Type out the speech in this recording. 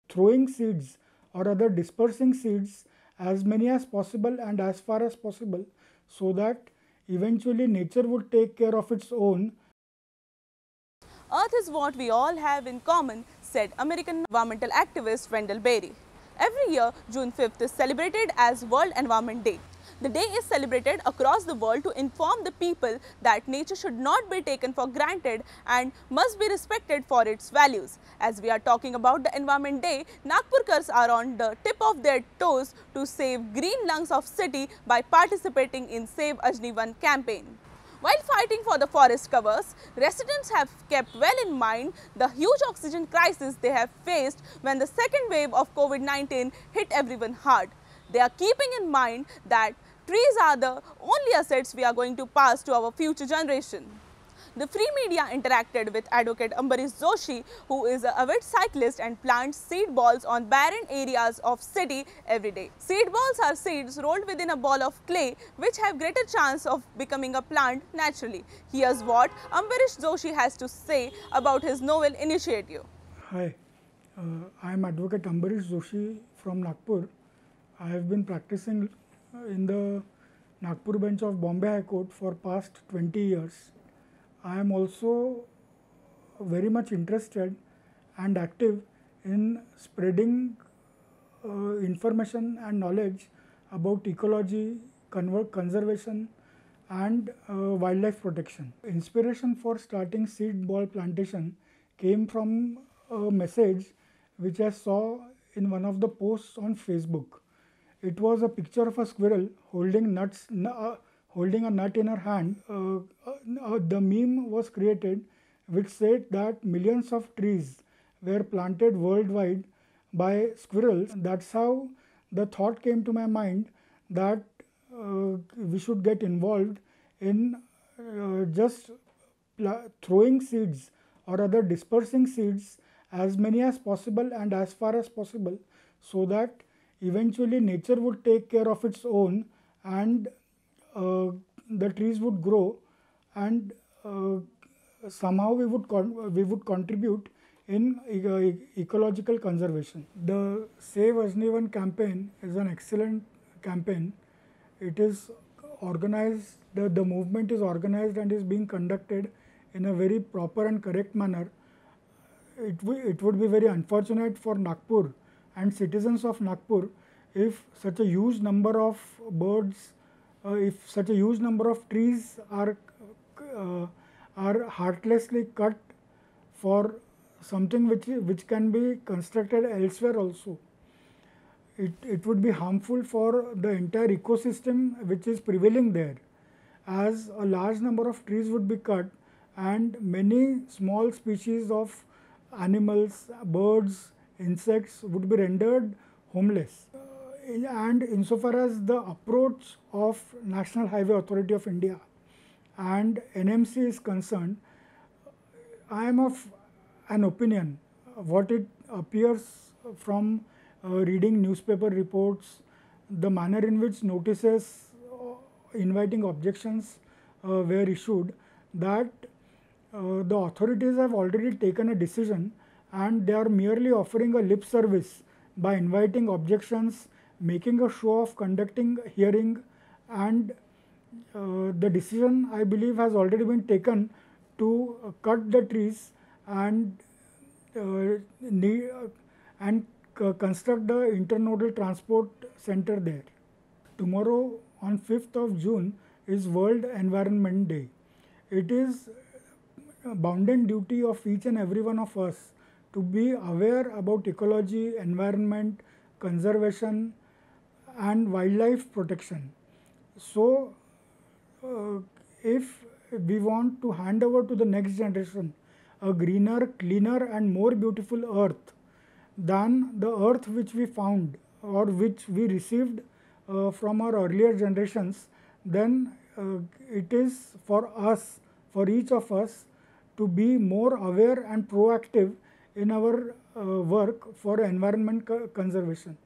throwing seeds or other dispersing seeds as many as possible and as far as possible, so that eventually nature would take care of its own. Earth is what we all have in common, said American environmental activist Wendell Berry. Every year, June 5th is celebrated as World Environment Day. The day is celebrated across the world to inform the people that nature should not be taken for granted and must be respected for its values. As we are talking about the Environment Day, Nagpurkars are on the tip of their toes to save green lungs of city by participating in Save Ajni 1 campaign. While fighting for the forest covers, residents have kept well in mind the huge oxygen crisis they have faced when the second wave of COVID-19 hit everyone hard. They are keeping in mind that trees are the only assets we are going to pass to our future generation. The Free Media interacted with Advocate Ambarish Joshi, who is an avid cyclist and plants seed balls on barren areas of city every day. Seed balls are seeds rolled within a ball of clay which have greater chance of becoming a plant naturally. Here's what Ambarish Joshi has to say about his novel initiative. Hi, I am Advocate Ambarish Joshi from Nagpur. I have been practicing in the Nagpur bench of Bombay High Court for past 20 years. I am also very much interested and active in spreading information and knowledge about ecology, conservation and wildlife protection. Inspiration for starting seed ball plantation came from a message which I saw in one of the posts on Facebook. It was a picture of a squirrel holding holding a nut in her hand. The meme was created which said that millions of trees were planted worldwide by squirrels. That's how the thought came to my mind that we should get involved in just throwing seeds or other dispersing seeds as many as possible and as far as possible, so that eventually nature would take care of its own and the trees would grow, and somehow we would contribute in ecological conservation. The Save Ajni 1 campaign is an excellent campaign. It is organized, the movement is organized and is being conducted in a very proper and correct manner. It would be very unfortunate for Nagpur and citizens of Nagpur if such a huge number of birds, if such a huge number of trees are heartlessly cut for something which can be constructed elsewhere also. It would be harmful for the entire ecosystem which is prevailing there, as a large number of trees would be cut and many small species of animals, birds, insects would be rendered homeless. And insofar as the approach of National Highway Authority of India and NMC is concerned, I am of an opinion, what it appears from reading newspaper reports, the manner in which notices inviting objections were issued, that the authorities have already taken a decision and they are merely offering a lip service by inviting objections, making a show of conducting hearing, and the decision, I believe, has already been taken to cut the trees and construct the internodal transport center there. Tomorrow on 5th of June is World Environment Day. It is a bounden duty of each and every one of us to be aware about ecology, environment, conservation and wildlife protection. So, if we want to hand over to the next generation a greener, cleaner and more beautiful earth than the earth which we found or which we received from our earlier generations, then it is for us, for each of us, to be more aware and proactive in our work for environment conservation.